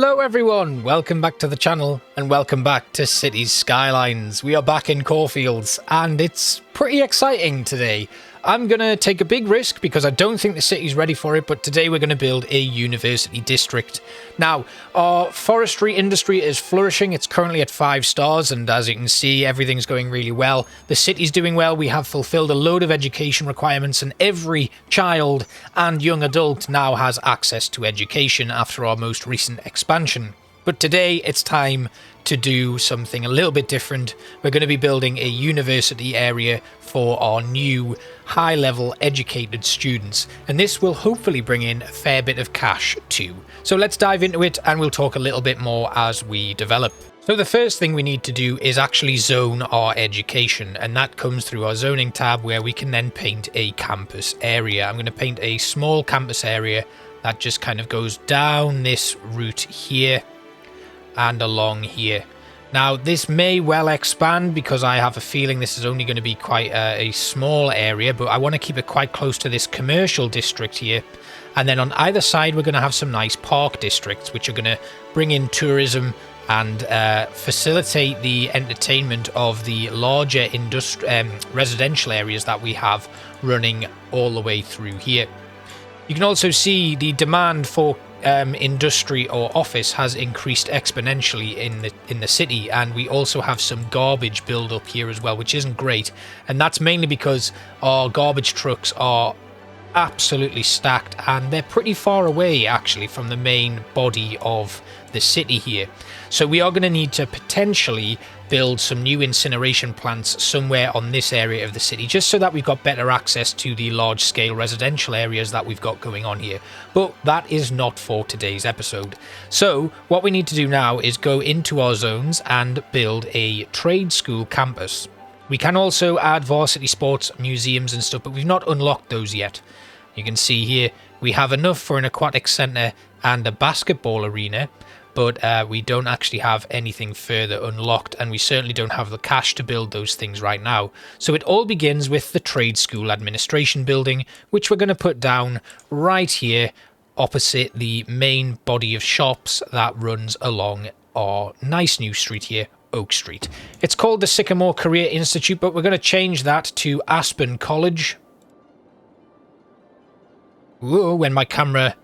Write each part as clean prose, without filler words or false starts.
Hello everyone, welcome back to the channel and welcome back to Cities Skylines. We are back in Cawfields and it's pretty exciting today. I'm going to take a big risk because I don't think the city's ready for it, but today we're going to build a university district. Now, our forestry industry is flourishing. It's currently at 5 stars and as you can see, everything's going really well. The city's doing well. We have fulfilled a load of education requirements and every child and young adult now has access to education after our most recent expansion. But today it's time to do something a little bit different. We're going to be building a university area for our new high-level educated students, and this will hopefully bring in a fair bit of cash too. So let's dive into it and we'll talk a little bit more as we develop. So the first thing we need to do is actually zone our education, and that comes through our zoning tab where we can then paint a campus area. I'm going to paint a small campus area that just kind of goes down this route here and along here. Now this may well expand because I have a feeling this is only going to be quite a small area, but I want to keep it quite close to this commercial district here. And then on either side we're going to have some nice park districts which are going to bring in tourism and facilitate the entertainment of the larger residential areas that we have running all the way through here. You can also see the demand for industry or office has increased exponentially in the city, and we also have some garbage build up here as well, which isn't great, and that's mainly because our garbage trucks are absolutely stacked and they're pretty far away actually from the main body of the city here. So we are going to need to potentially build some new incineration plants somewhere on this area of the city, just so that we've got better access to the large scale residential areas that we've got going on here. But that is not for today's episode. So what we need to do now is go into our zones and build a trade school campus. We can also add varsity sports, museums and stuff, but we've not unlocked those yet. You can see here we have enough for an aquatic centre and a basketball arena, but we don't actually have anything further unlocked, and we certainly don't have the cash to build those things right now. So it all begins with the trade school administration building, which we're going to put down right here opposite the main body of shops that runs along our nice new street here, Oak Street. It's called the Sycamore Career Institute, but we're going to change that to Aspen College. Whoa, when my camera...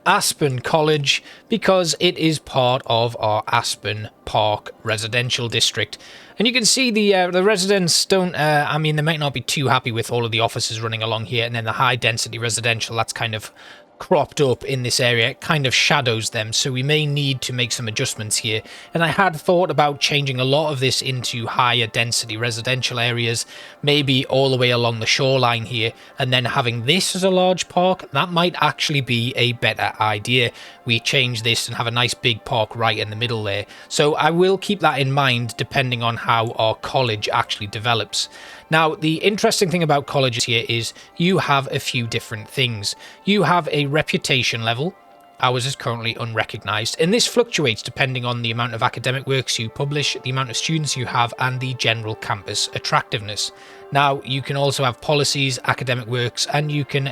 Aspen College, because it is part of our Aspen Park residential district. And you can see the residents don't, I mean, they might not be too happy with all of the offices running along here, and then the high density residential that's kind of cropped up in this area, it kind of shadows them, so we may need to make some adjustments here. And I had thought about changing a lot of this into higher density residential areas, maybe all the way along the shoreline here, and then having this as a large park. That might actually be a better idea. We change this and have a nice big park right in the middle there. So I will keep that in mind depending on how our college actually develops. Now, the interesting thing about colleges here is you have a few different things. You have a reputation level. Ours is currently unrecognised, and this fluctuates depending on the amount of academic works you publish, the amount of students you have, and the general campus attractiveness. Now, you can also have policies, academic works, and you can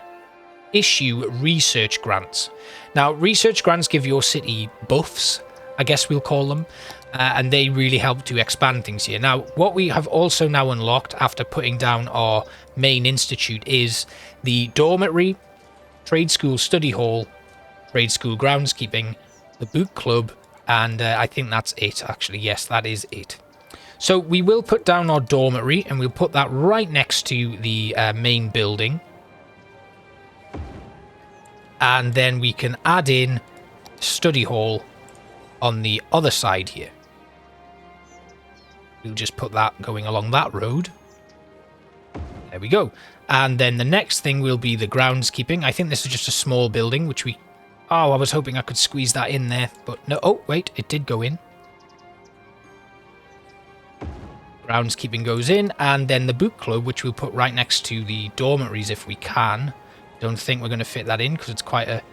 issue research grants. Now, research grants give your city buffs, I guess we'll call them. And they really help to expand things here. Now, what we have also now unlocked after putting down our main institute is the dormitory, trade school study hall, trade school groundskeeping, the book club, and I think that's it actually. Yes, that is it. So we will put down our dormitory and we'll put that right next to the main building. And then we can add in study hall on the other side here. We'll just put that going along that road. There we go. And then the next thing will be the groundskeeping. I think this is just a small building, which we... Oh, I was hoping I could squeeze that in there, but no. Oh, wait, it did go in. Groundskeeping goes in, and then the book club, which we'll put right next to the dormitories if we can. Don't think we're going to fit that in because it's quite a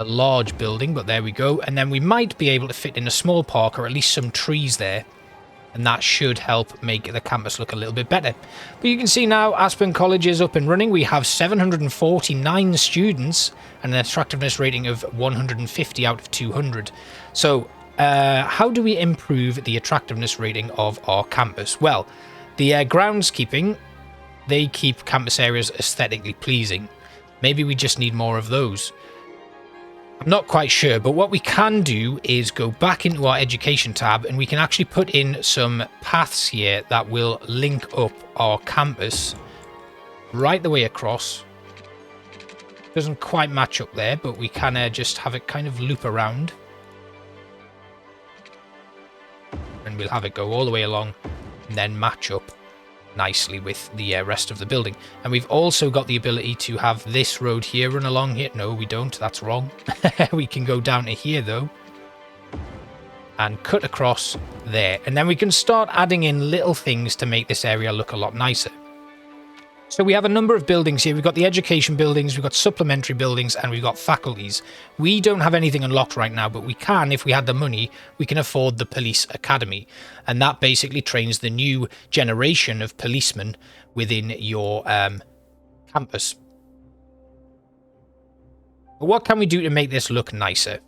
large building, but there we go. And then we might be able to fit in a small park or at least some trees there. and that should help make the campus look a little bit better. But you can see now Aspen College is up and running. We have 749 students and an attractiveness rating of 150 out of 200. So how do we improve the attractiveness rating of our campus? Well, the groundskeeping, they keep campus areas aesthetically pleasing. Maybe we just need more of those. I'm not quite sure, but what we can do is go back into our education tab and we can actually put in some paths here that will link up our campus right the way across. Doesn't quite match up there, but we can just have it kind of loop around. And we'll have it go all the way along and then match up nicely with the rest of the building. And we've also got the ability to have this road here run along here. No, we don't. That's wrong. We can go down to here though and cut across there, and then we can start adding in little things to make this area look a lot nicer. So we have a number of buildings here. We've got the education buildings, we've got supplementary buildings, and we've got faculties. We don't have anything unlocked right now, but we can, if we had the money, we can afford the police academy. And that basically trains the new generation of policemen within your campus. But what can we do to make this look nicer?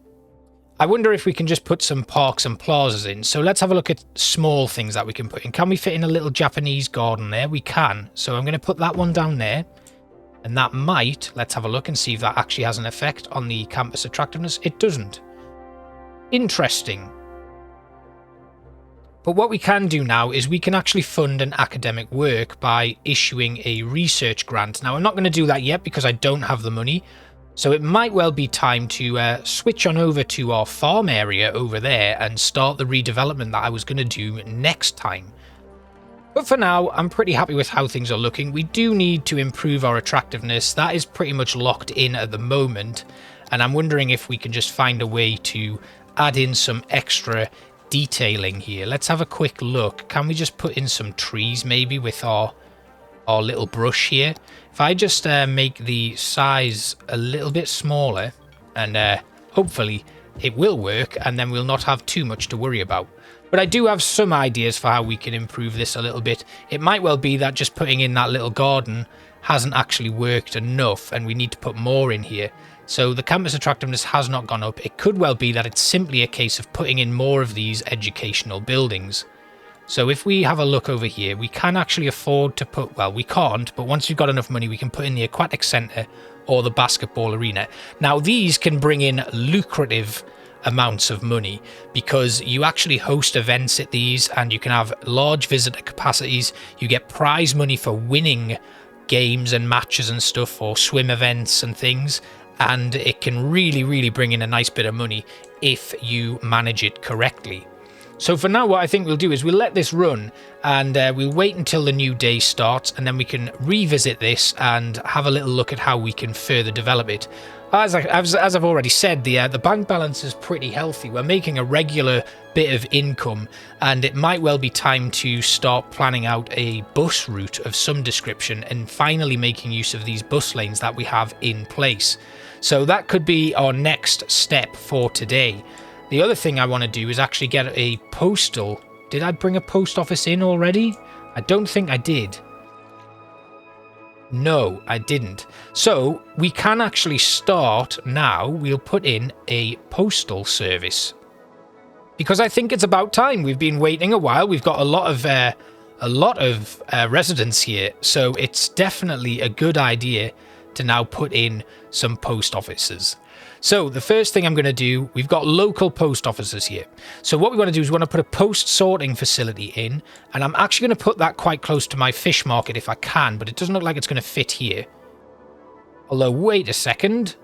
I wonder if we can just put some parks and plazas in. So let's have a look at small things that we can put in. Can we fit in a little Japanese garden there? We can. So I'm going to put that one down there. And that might, let's have a look and see if that actually has an effect on the campus attractiveness. It doesn't. Interesting. But what we can do now is we can actually fund an academic work by issuing a research grant. Now, I'm not going to do that yet because I don't have the money. So it might well be time to switch on over to our farm area over there and start the redevelopment that I was going to do next time. But for now, I'm pretty happy with how things are looking. We do need to improve our attractiveness. That is pretty much locked in at the moment. And I'm wondering if we can just find a way to add in some extra detailing here. Let's have a quick look. Can we just put in some trees maybe with our little brush here? If I just make the size a little bit smaller, and hopefully it will work, and then we'll not have too much to worry about. But I do have some ideas for how we can improve this a little bit. It might well be that just putting in that little garden hasn't actually worked enough, and we need to put more in here. So the campus attractiveness has not gone up. It could well be that it's simply a case of putting in more of these educational buildings. So if we have a look over here, we can actually afford to put, well, we can't, but once we've got enough money, we can put in the aquatic centre or the basketball arena. Now, these can bring in lucrative amounts of money because you actually host events at these and you can have large visitor capacities. You get prize money for winning games and matches and stuff, or swim events and things. And it can really, really bring in a nice bit of money if you manage it correctly. So for now, what I think we'll do is we'll let this run and we'll wait until the new day starts, and then we can revisit this and have a little look at how we can further develop it. As I've already said, the bank balance is pretty healthy. We're making a regular bit of income, and it might well be time to start planning out a bus route of some description and finally making use of these bus lanes that we have in place. So that could be our next step for today. The other thing I want to do is actually get a postal. Did I bring a post office in already? I don't think I did. No, I didn't. So we can actually start now. We'll put in a postal service because I think it's about time. We've been waiting a while. We've got a lot of residents here, so it's definitely a good idea to now put in some post offices. So the first thing I'm going to do, we've got local post offices here. So what we want to do is we want to put a post sorting facility in, and I'm actually going to put that quite close to my fish market if I can, but it doesn't look like it's going to fit here. Although, wait a second,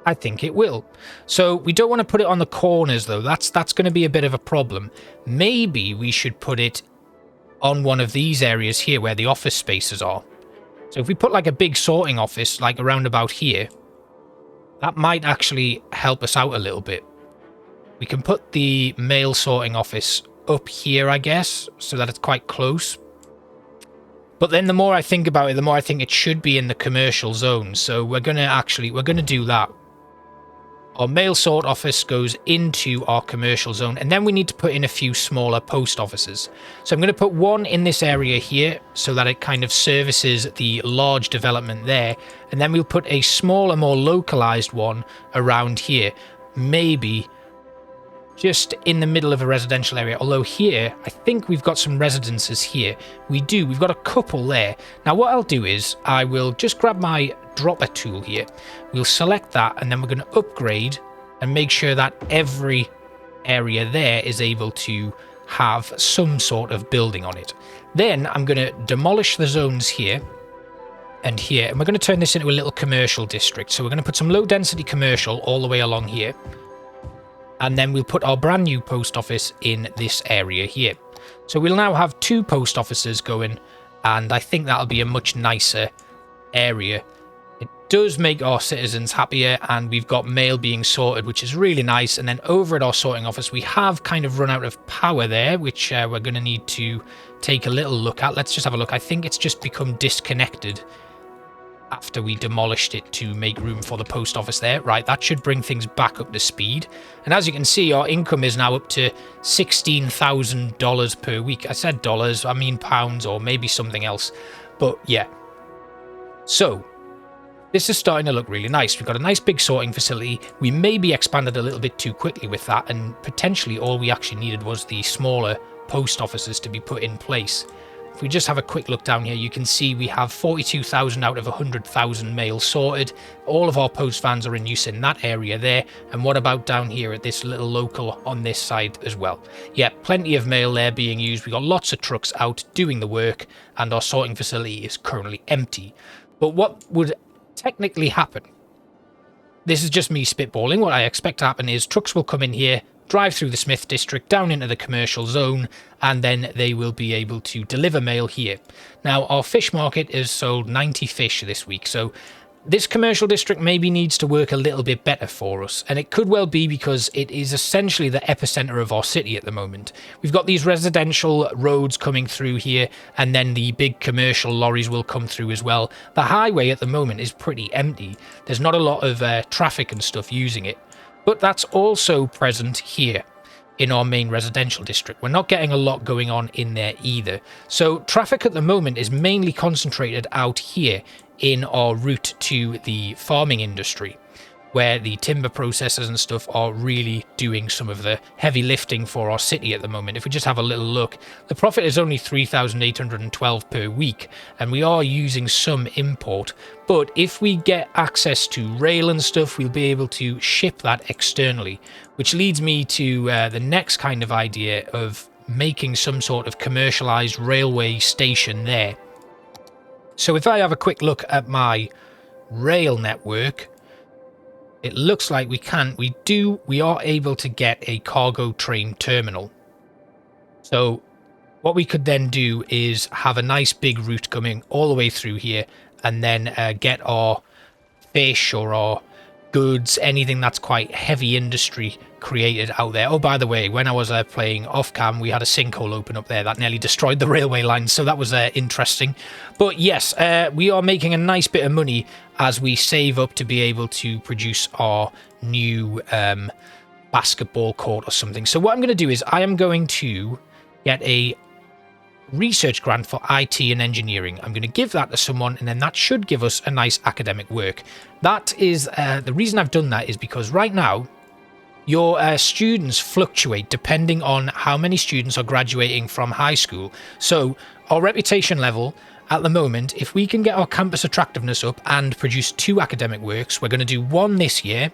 I think it will. So we don't want to put it on the corners though. That's going to be a bit of a problem. Maybe we should put it on one of these areas here where the office spaces are. So if we put like a big sorting office like around about here, that might actually help us out a little bit. We can put the mail sorting office up here, I guess, so that it's quite close. But then the more I think about it, the more I think it should be in the commercial zone. So we're going to do that. Our mail sort office goes into our commercial zone, and then we need to put in a few smaller post offices. So I'm going to put one in this area here so that it kind of services the large development there, and then we'll put a smaller, more localized one around here, maybe just in the middle of a residential area. Although here, I think we've got some residences here. We do. We've got a couple there. Now, what I'll do is I will just grab my dropper tool here. We'll select that, and then we're going to upgrade and make sure that every area there is able to have some sort of building on it. Then I'm going to demolish the zones here and here, and we're going to turn this into a little commercial district. So we're going to put some low density commercial all the way along here. And then we'll put our brand new post office in this area here. So we'll now have 2 post offices going, and I think that'll be a much nicer area. It does make our citizens happier, and we've got mail being sorted, which is really nice. And then over at our sorting office, we have kind of run out of power there, which we're going to need to take a little look at. Let's just have a look. I think it's just become disconnected after we demolished it to make room for the post office there. Right, that should bring things back up to speed. And as you can see, our income is now up to $16,000 per week. I said dollars, I mean pounds, or maybe something else. But yeah. So this is starting to look really nice. We've got a nice big sorting facility. We maybe expanded a little bit too quickly with that, and potentially all we actually needed was the smaller post offices to be put in place. If we just have a quick look down here, you can see we have 42,000 out of 100,000 mail sorted. All of our post vans are in use in that area there. And what about down here at this little local on this side as well? Yeah, plenty of mail there being used. We've got lots of trucks out doing the work, and our sorting facility is currently empty. But what would technically happen? This is just me spitballing. What I expect to happen is trucks will come in here, drive through the Smith district down into the commercial zone, and then they will be able to deliver mail here. Now, our fish market has sold 90 fish this week, so this commercial district maybe needs to work a little bit better for us, and it could well be because it is essentially the epicenter of our city at the moment. We've got these residential roads coming through here, and then the big commercial lorries will come through as well. The highway at the moment is pretty empty. There's not a lot of traffic and stuff using it. But that's also present here in our main residential district. We're not getting a lot going on in there either. So traffic at the moment is mainly concentrated out here in our route to the farming industry, where the timber processors and stuff are really doing some of the heavy lifting for our city at the moment. If we just have a little look, the profit is only 3,812 per week, and we are using some import. But if we get access to rail and stuff, we'll be able to ship that externally, which leads me to the next kind of idea of making some sort of commercialized railway station there. So if I have a quick look at my rail network, it looks like we are able to get a cargo train terminal. So what we could then do is have a nice big route coming all the way through here, and then get our fish or our goods, anything that's quite heavy industry created out there. Oh, by the way, when I was playing off cam, we had a sinkhole open up there that nearly destroyed the railway line, so that was interesting. But yes, we are making a nice bit of money as we save up to be able to produce our new basketball court or something. So what I'm going to do is I am going to get a research grant for IT and engineering. I'm going to give that to someone, and then that should give us a nice academic work. That is the reason I've done that is because right now your students fluctuate depending on how many students are graduating from high school. So our reputation level at the moment, if we can get our campus attractiveness up and produce 2 academic works, we're going to do 1 this year,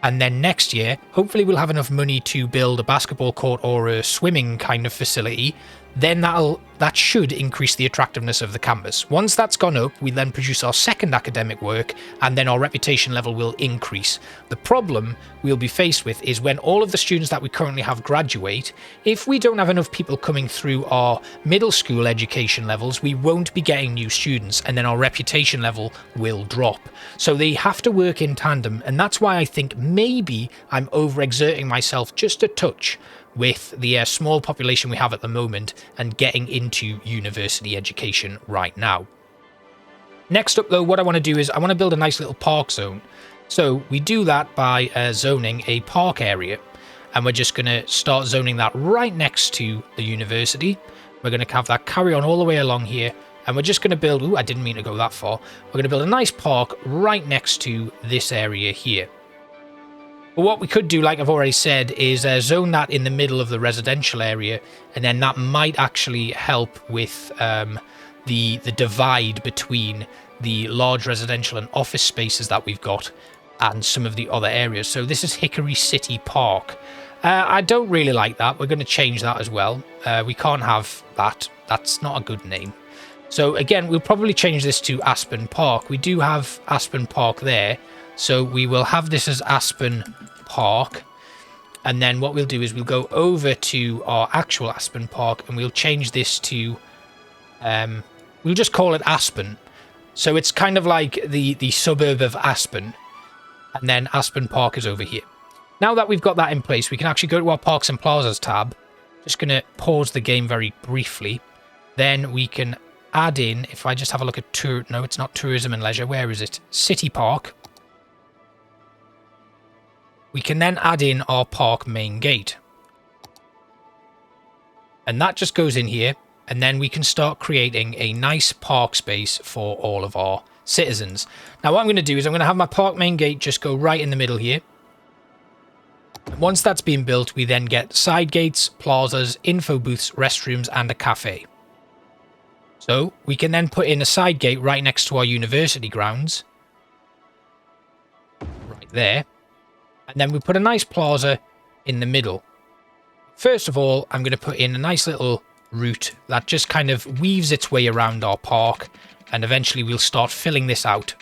and then next year hopefully we'll have enough money to build a basketball court or a swimming kind of facility. Then that should increase the attractiveness of the campus. Once that's gone up, we then produce our 2nd academic work, and then our reputation level will increase. The problem we'll be faced with is when all of the students that we currently have graduate, if we don't have enough people coming through our middle school education levels, we won't be getting new students, and then our reputation level will drop. So they have to work in tandem, and that's why I think maybe I'm overexerting myself just a touch with the small population we have at the moment and getting into university education right now. Next up though, what I want to do is I want to build a nice little park zone. So we do that by zoning a park area, and we're just going to start zoning that right next to the university. We're going to have that carry on all the way along here, and we're just going to build, ooh, I didn't mean to go that far. We're going to build a nice park right next to this area here. But what we could do, like I've already said, is zone that in the middle of the residential area, and then that might actually help with the divide between the large residential and office spaces that we've got and some of the other areas. So this is Hickory City Park. I don't really like that. We're going to change that as well. We can't have that. That's not a good name. So again, we'll probably change this to Aspen Park. We do have Aspen Park there. So we will have this as Aspen Park. And then what we'll do is we'll go over to our actual Aspen Park and we'll change this to, we'll just call it Aspen. So it's kind of like the suburb of Aspen. And then Aspen Park is over here. Now that we've got that in place, we can actually go to our Parks and Plazas tab. Just going to pause the game very briefly. Then we can add in, if I just have a look at no, it's not tourism and leisure. Where is it? City Park. We can then add in our park main gate. And that just goes in here. And then we can start creating a nice park space for all of our citizens. Now what I'm going to do is I'm going to have my park main gate just go right in the middle here. Once that's been built, we then get side gates, plazas, info booths, restrooms, and a cafe. So we can then put in a side gate right next to our university grounds. Right there. And then we put a nice plaza in the middle. First of all, I'm going to put in a nice little route that just kind of weaves its way around our park. And eventually we'll start filling this out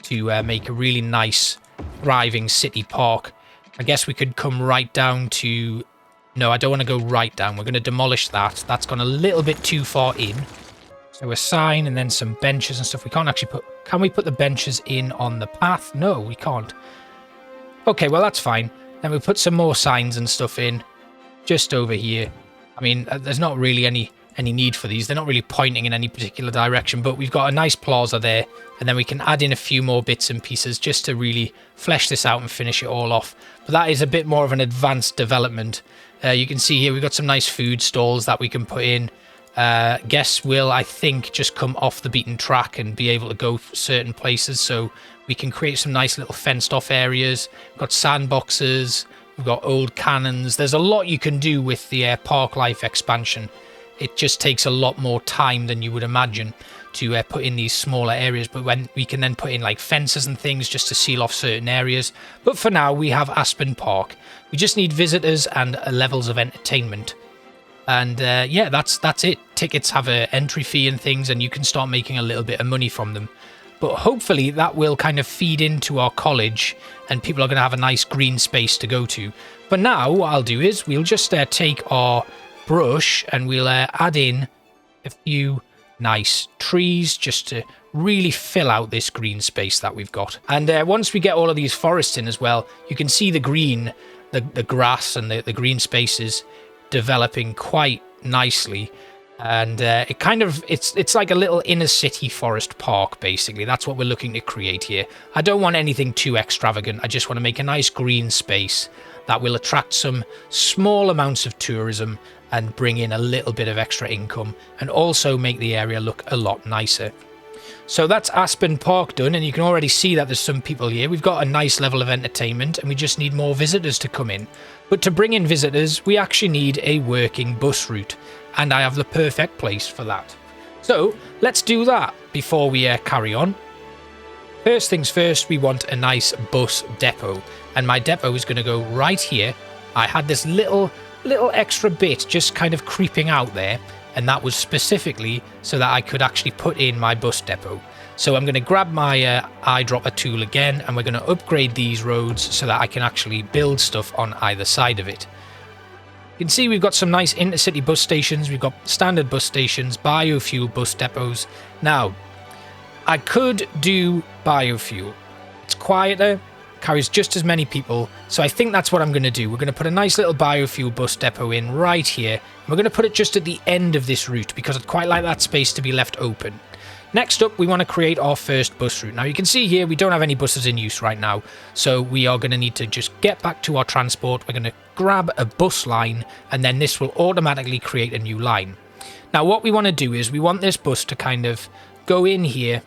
to make a really nice, thriving city park. I guess we could come right down to... No, I don't want to go right down. We're going to demolish that. That's gone a little bit too far in. So a sign and then some benches and stuff. We can't actually put... Can we put the benches in on the path? No, we can't. Okay, well, that's fine. Then we'll put some more signs and stuff in just over here. I mean, there's not really any need for these. They're not really pointing in any particular direction, but we've got a nice plaza there, and then we can add in a few more bits and pieces just to really flesh this out and finish it all off. But that is a bit more of an advanced development. You can see here we've got some nice food stalls that we can put in. Guests will, I think, just come off the beaten track and be able to go certain places, so we can create some nice little fenced off areas. We've got sandboxes, we've got old cannons. There's a lot you can do with the Park Life expansion. It just takes a lot more time than you would imagine to put in these smaller areas. But when we can then put in like fences and things just to seal off certain areas. But for now, we have Aspen Park. We just need visitors and levels of entertainment. And yeah, that's it. Tickets have an entry fee and things, and you can start making a little bit of money from them. But hopefully that will kind of feed into our college and people are going to have a nice green space to go to. But now what I'll do is we'll just take our brush and we'll add in a few nice trees just to really fill out this green space that we've got. And once we get all of these forests in as well, you can see the green, the grass and the green spaces developing quite nicely. And it kind of it's like a little inner city forest park, basically. That's what we're looking to create here. I don't want anything too extravagant. I just want to make a nice green space that will attract some small amounts of tourism and bring in a little bit of extra income and also make the area look a lot nicer. So that's Aspen Park done, and you can already see that there's some people here. We've got a nice level of entertainment and we just need more visitors to come in. But to bring in visitors, we actually need a working bus route, and I have the perfect place for that. So let's do that before we carry on. First things first, we want a nice bus depot, and my depot is going to go right here. I had this little extra bit just kind of creeping out there, and that was specifically so that I could actually put in my bus depot. So I'm going to grab my eyedropper tool again, and we're going to upgrade these roads so that I can actually build stuff on either side of it. You can see we've got some nice intercity bus stations, we've got standard bus stations, biofuel bus depots. Now, I could do biofuel. It's quieter, carries just as many people, so I think that's what I'm going to do. We're going to put a nice little biofuel bus depot in right here. We're going to put it just at the end of this route because I'd quite like that space to be left open. Next up, we want to create our first bus route. Now you can see here, we don't have any buses in use right now. So we are going to need to just get back to our transport. We're going to grab a bus line, and then this will automatically create a new line. Now what we want to do is we want this bus to kind of go in here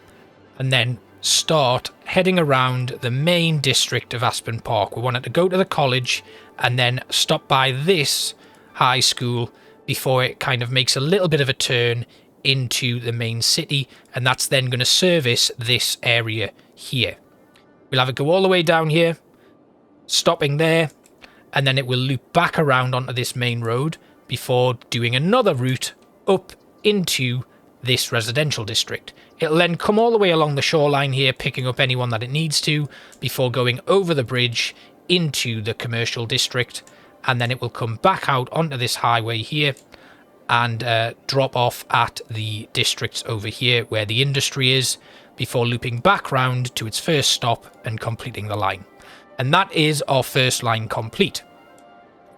and then start heading around the main district of Aspen Park. We want it to go to the college and then stop by this high school before it kind of makes a little bit of a turn into the main city, and that's then going to service this area here. We'll have it go all the way down here, stopping there, and then it will loop back around onto this main road before doing another route up into this residential district. It'll then come all the way along the shoreline here, picking up anyone that it needs to, before going over the bridge into the commercial district, and then it will come back out onto this highway here and drop off at the districts over here where the industry is, before looping back round to its first stop and completing the line. And that is our first line complete.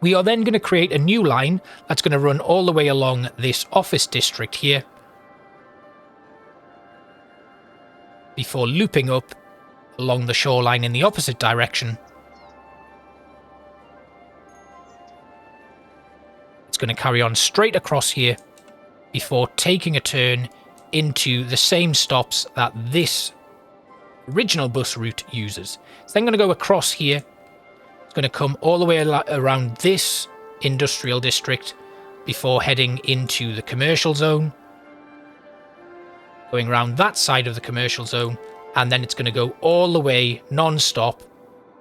We are then going to create a new line that's going to run all the way along this office district here, before looping up along the shoreline in the opposite direction. It's going to carry on straight across here before taking a turn into the same stops that this original bus route uses. It's then going to go across here. It's going to come all the way around this industrial district before heading into the commercial zone, going around that side of the commercial zone, and then it's going to go all the way non-stop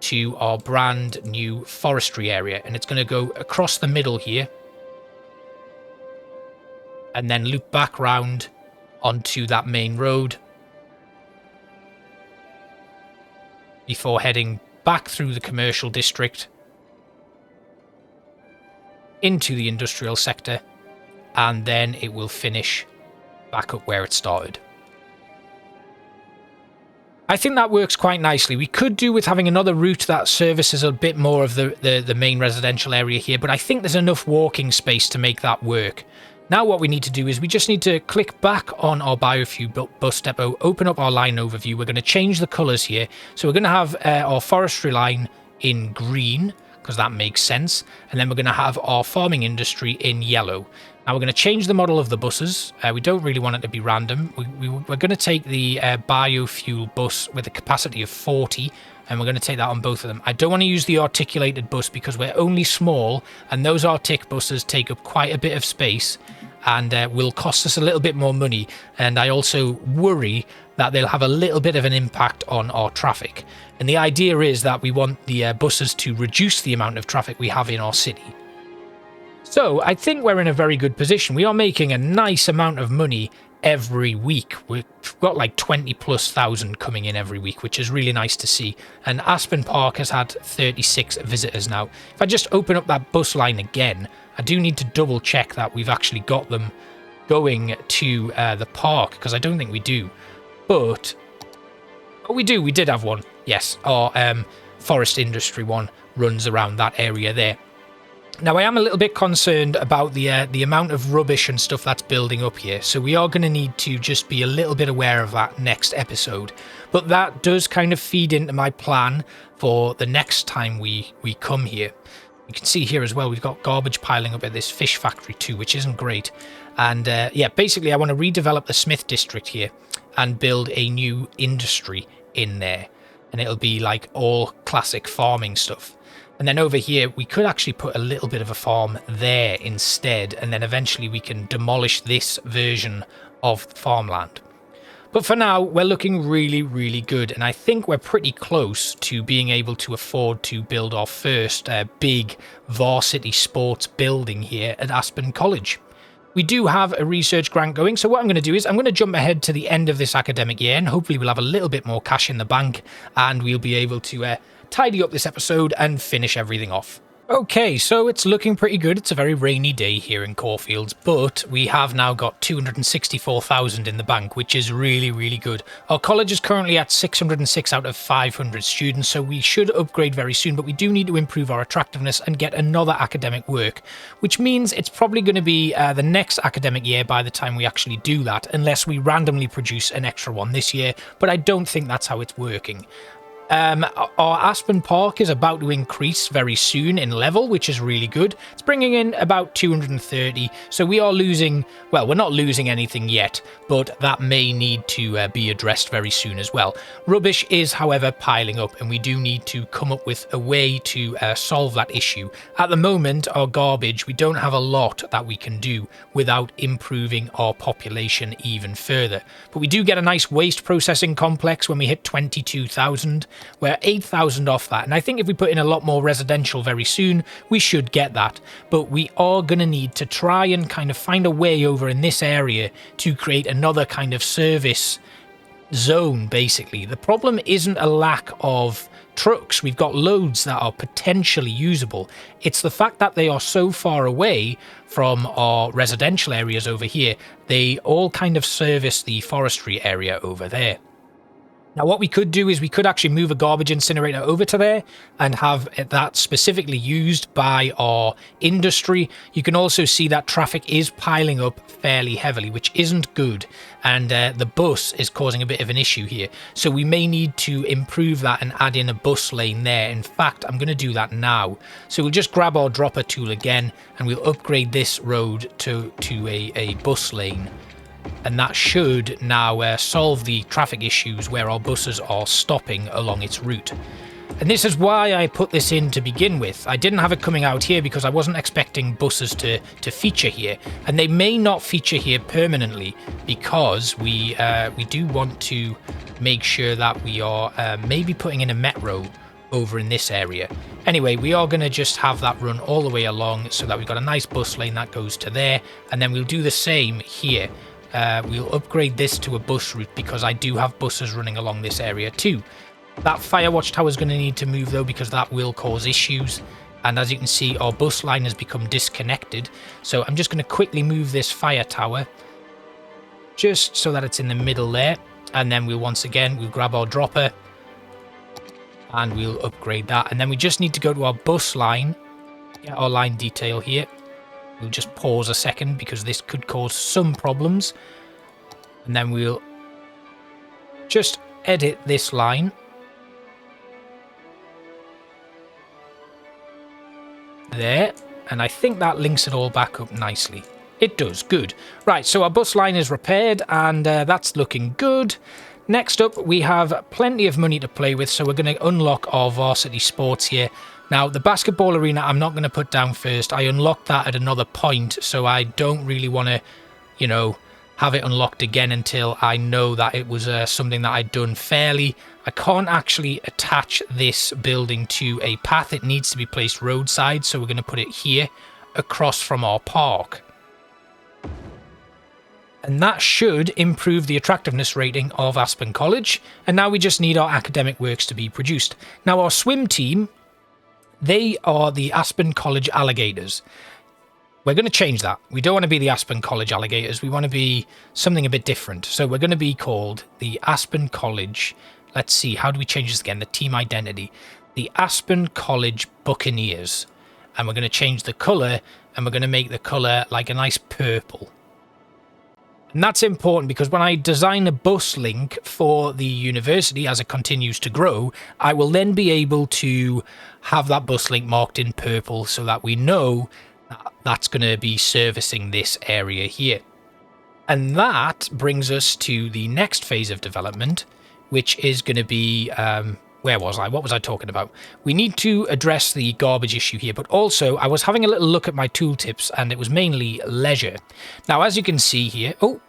to our brand new forestry area, and it's going to go across the middle here and then loop back round onto that main road before heading back through the commercial district into the industrial sector, and then it will finish back up where it started. I think that works quite nicely. We could do with having another route that services a bit more of the main residential area here, but I think there's enough walking space to make that work. Now what we need to do is we just need to click back on our biofuel bus depot, open up our line overview. We're going to change the colours here. So we're going to have our forestry line in green, because that makes sense. And then we're going to have our farming industry in yellow. Now we're going to change the model of the buses. We don't really want it to be random. We're going to take the biofuel bus with a capacity of 40, and we're going to take that on both of them. I don't want to use the articulated bus because we're only small, and those Artic buses take up quite a bit of space and will cost us a little bit more money. And I also worry that they'll have a little bit of an impact on our traffic. And the idea is that we want the buses to reduce the amount of traffic we have in our city. So I think we're in a very good position. We are making a nice amount of money every week. We've got like 20,000+ coming in every week, which is really nice to see. And Aspen Park has had 36 visitors now. If I just open up that bus line again, I do need to double check that we've actually got them going to the park, because I don't think we do. But oh, we do. We did have one. Yes, our forest industry one runs around that area there. Now, I am a little bit concerned about the amount of rubbish and stuff that's building up here, so we are going to need to just be a little bit aware of that next episode. But that does kind of feed into my plan for the next time we come here. You can see here as well, we've got garbage piling up at this fish factory too, which isn't great. And yeah, basically I want to redevelop the Smith district here and build a new industry in there. And it'll be like all classic farming stuff. And then over here, we could actually put a little bit of a farm there instead. And then eventually we can demolish this version of farmland. But for now, we're looking really, really good. And I think we're pretty close to being able to afford to build our first big varsity sports building here at Aspen College. We do have a research grant going, so what I'm going to do is I'm going to jump ahead to the end of this academic year, and hopefully we'll have a little bit more cash in the bank, and we'll be able to tidy up this episode and finish everything off. Okay, so it's looking pretty good. It's a very rainy day here in Cawfields, but we have now got 264,000 in the bank, which is really, really good. Our college is currently at 606 out of 500 students, so we should upgrade very soon, but we do need to improve our attractiveness and get another academic work, which means it's probably going to be the next academic year by the time we actually do that, unless we randomly produce an extra one this year, but I don't think that's how it's working. Our Aspen Park is about to increase very soon in level, which is really good. It's bringing in about 230, so we are losing, well, we're not losing anything yet, but that may need to be addressed very soon as well. Rubbish is, however, piling up, and we do need to come up with a way to solve that issue. At the moment, our garbage, we don't have a lot that we can do without improving our population even further. But we do get a nice waste processing complex when we hit 22,000. We're 8,000 off that, and I think if we put in a lot more residential very soon, we should get that. But we are going to need to try and kind of find a way over in this area to create another kind of service zone, basically. The problem isn't a lack of trucks. We've got loads that are potentially usable. It's the fact that they are so far away from our residential areas over here. They all kind of service the forestry area over there. Now, what we could do is we could actually move a garbage incinerator over to there and have that specifically used by our industry. You can also see that traffic is piling up fairly heavily, which isn't good. And the bus is causing a bit of an issue here. So we may need to improve that and add in a bus lane there. In fact, I'm going to do that now. So we'll just grab our dropper tool again and we'll upgrade this road to a bus lane. And that should now solve the traffic issues where our buses are stopping along its route. And this is why I put this in to begin with. I didn't have it coming out here because I wasn't expecting buses to feature here. And they may not feature here permanently because we do want to make sure that we are maybe putting in a metro over in this area. Anyway, we are going to just have that run all the way along so that we've got a nice bus lane that goes to there. And then we'll do the same here. We'll upgrade this to a bus route because I do have buses running along this area too. That fire watch tower is going to need to move though because that will cause issues. And as you can see, our bus line has become disconnected. So I'm just going to quickly move this fire tower just so that it's in the middle there. And then we'll grab our dropper and we'll upgrade that. And then we just need to go to our bus line, get our line detail here. We'll just pause a second because this could cause some problems. And then we'll just edit this line. There. And I think that links it all back up nicely. It does. Good. Right, so our bus line is repaired and that's looking good. Next up, we have plenty of money to play with, so we're going to unlock our varsity sports here. Now, the basketball arena, I'm not going to put down first. I unlocked that at another point, so I don't really want to, you know, have it unlocked again until I know that it was something that I'd done fairly. I can't actually attach this building to a path. It needs to be placed roadside, so we're going to put it here across from our park. And that should improve the attractiveness rating of Aspen College. And now we just need our academic works to be produced. Now, our swim team, they are the Aspen College Alligators. We're going to change that. We don't want to be the Aspen College Alligators. We want to be something a bit different. So we're going to be called the Aspen College. Let's see, how do we change this again? The team identity. The Aspen College Buccaneers. And we're going to change the colour, and we're going to make the colour like a nice purple. And that's important because when I design a bus link for the university as it continues to grow, I will then be able to have that bus link marked in purple so that we know that that's going to be servicing this area here. And that brings us to the next phase of development, which is going to be... where was I? What was I talking about? We need to address the garbage issue here, but also I was having a little look at my tooltips and it was mainly leisure. Now, as you can see here... Oh,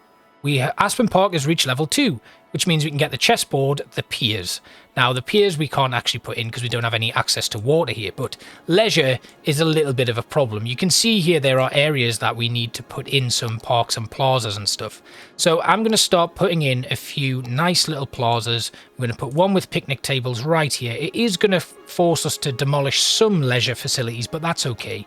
Aspen Park has reached level 2, which means we can get the chessboard, the piers. Now, the piers we can't actually put in because we don't have any access to water here, but leisure is a little bit of a problem. You can see here there are areas that we need to put in some parks and plazas and stuff. So I'm going to start putting in a few nice little plazas. We're going to put one with picnic tables right here. It is going to force us to demolish some leisure facilities, but that's okay.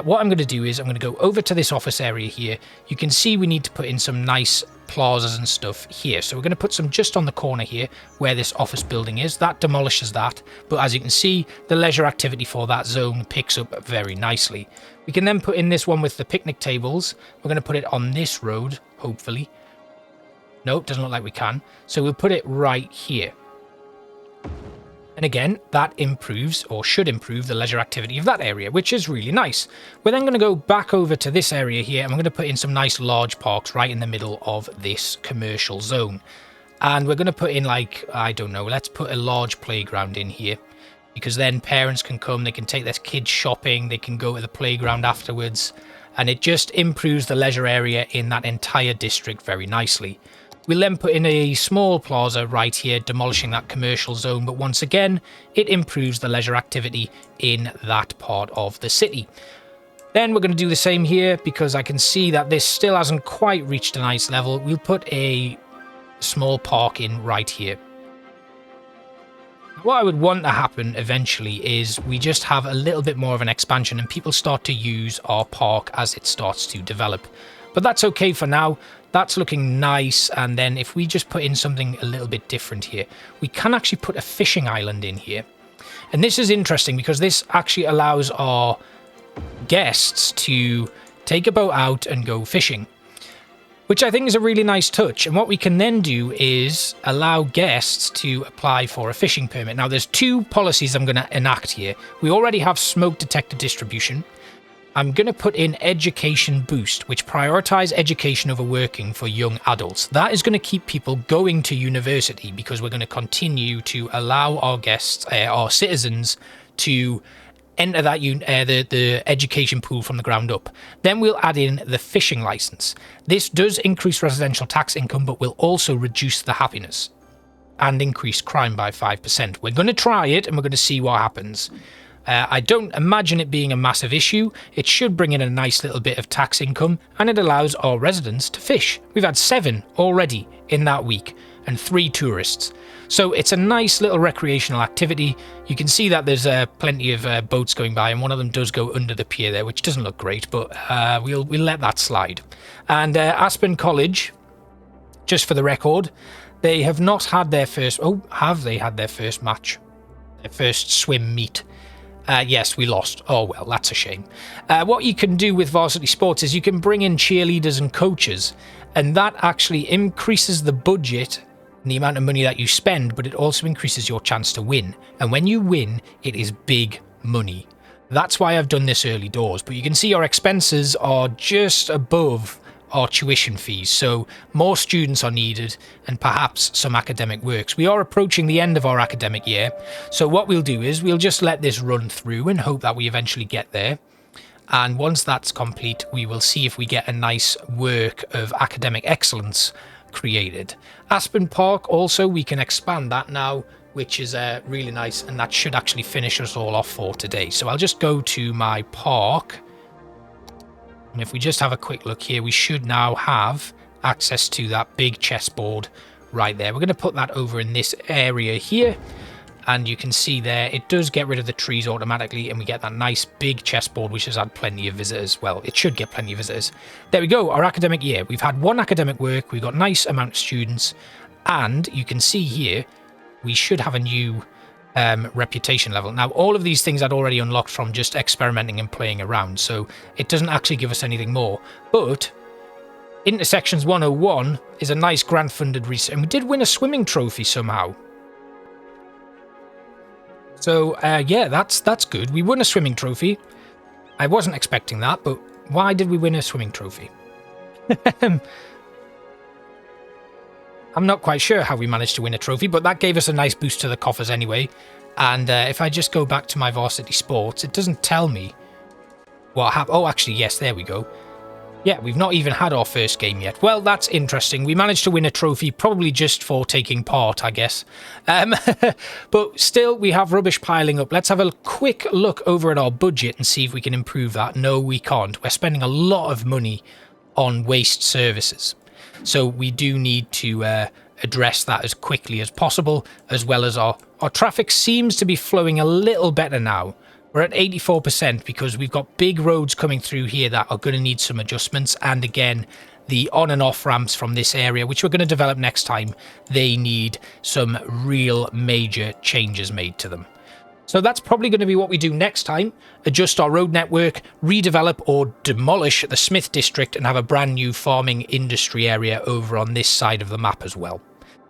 What I'm going to do is I'm going to go over to this office area here. You can see we need to put in some nice plazas and stuff here. So we're going to put some just on the corner here where this office building is. That demolishes that. But as you can see, the leisure activity for that zone picks up very nicely. We can then put in this one with the picnic tables. We're going to put it on this road, hopefully. No, it doesn't look like we can. So we'll put it right here. And again, that improves, or should improve, the leisure activity of that area, which is really nice. We're then going to go back over to this area here, and we're going to put in some nice large parks right in the middle of this commercial zone. And we're going to put in, like, I don't know, let's put a large playground in here. Because then parents can come, they can take their kids shopping, they can go to the playground afterwards. And it just improves the leisure area in that entire district very nicely. We'll then put in a small plaza right here, demolishing that commercial zone, but once again, it improves the leisure activity in that part of the city. Then we're going to do the same here, because I can see that this still hasn't quite reached a nice level. We'll put a small park in right here. What I would want to happen eventually is we just have a little bit more of an expansion and people start to use our park as it starts to develop. But that's okay for now. That's looking nice. And then if we just put in something a little bit different here, we can actually put a fishing island in here. And this is interesting because this actually allows our guests to take a boat out and go fishing, which I think is a really nice touch. And what we can then do is allow guests to apply for a fishing permit. Now, there's two policies I'm going to enact here. We already have smoke detector distribution. I'm going to put in education boost, which prioritizes education over working for young adults. That is going to keep people going to university because we're going to continue to allow our guests, our citizens, to enter that the education pool from the ground up. Then we'll add in the fishing license. This does increase residential tax income, but will also reduce the happiness and increase crime by 5%. We're going to try it and we're going to see what happens. I don't imagine it being a massive issue. It should bring in a nice little bit of tax income, and it allows our residents to fish. We've had 7 already in that week and 3 tourists. So it's a nice little recreational activity. You can see that there's plenty of boats going by, and one of them does go under the pier there, which doesn't look great, but we'll let that slide. And Aspen College, just for the record, they have not had their first... Oh, have they had their first match? Their first swim meet? Yes, we lost. Oh, well, that's a shame. What you can do with varsity sports is you can bring in cheerleaders and coaches, and that actually increases the budget and the amount of money that you spend, but it also increases your chance to win. And when you win, it is big money. That's why I've done this early doors, but you can see our expenses are just above our tuition fees, so more students are needed and perhaps some academic works. We are approaching the end of our academic year, so what we'll do is we'll just let this run through and hope that we eventually get there. And once that's complete, we will see if we get a nice work of academic excellence created. Aspen Park also, we can expand that now, which is really nice, and that should actually finish us all off for today. So I'll just go to my park. And if we just have a quick look here, we should now have access to that big chessboard right there. We're going to put that over in this area here. And you can see there, it does get rid of the trees automatically. And we get that nice big chessboard, which has had plenty of visitors. Well, it should get plenty of visitors. There we go, our academic year. We've had 1 academic work. We've got a nice amount of students. And you can see here, we should have a new reputation level. Now, all of these things I'd already unlocked from just experimenting and playing around, so it doesn't actually give us anything more. But Intersections 101 is a nice grant-funded research, and we did win a swimming trophy somehow. So yeah, that's good. We won a swimming trophy. I wasn't expecting that, but why did we win a swimming trophy? I'm not quite sure how we managed to win a trophy, but that gave us a nice boost to the coffers anyway. And if I just go back to my varsity sports, it doesn't tell me what happened. Oh, actually, yes, there we go. Yeah, we've not even had our first game yet. Well, that's interesting. We managed to win a trophy, probably just for taking part, I guess. But still, we have rubbish piling up. Let's have a quick look over at our budget and see if we can improve that. No, we can't. We're spending a lot of money on waste services. So we do need to address that as quickly as possible, as well as our traffic seems to be flowing a little better now. We're at 84% because we've got big roads coming through here that are going to need some adjustments. And again, the on and off ramps from this area, which we're going to develop next time, they need some real major changes made to them. So that's probably going to be what we do next time. Adjust our road network, redevelop or demolish the Smith district and have a brand new farming industry area over on this side of the map as well.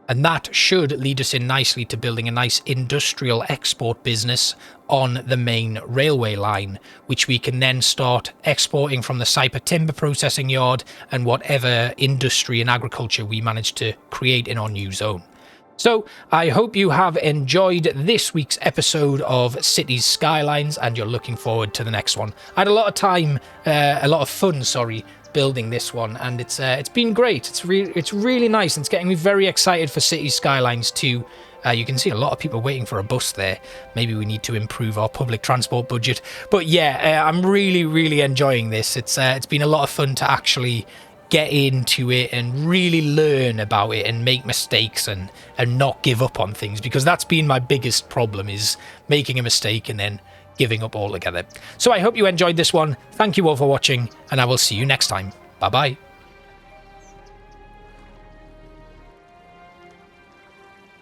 And that should lead us in nicely to building a nice industrial export business on the main railway line, which we can then start exporting from the Cyper timber processing yard and whatever industry and agriculture we manage to create in our new zone. So I hope you have enjoyed this week's episode of Cities Skylines and you're looking forward to the next one. I had a lot of fun, building this one, and it's been great. It's really nice, and it's getting me very excited for Cities Skylines 2. You can see a lot of people waiting for a bus there. Maybe we need to improve our public transport budget. But yeah, I'm really enjoying this. It's been a lot of fun to actually get into it and really learn about it and make mistakes and not give up on things, because that's been my biggest problem, is making a mistake and then giving up altogether. So I hope you enjoyed this one. Thank you all for watching, and I will see you next time. Bye bye.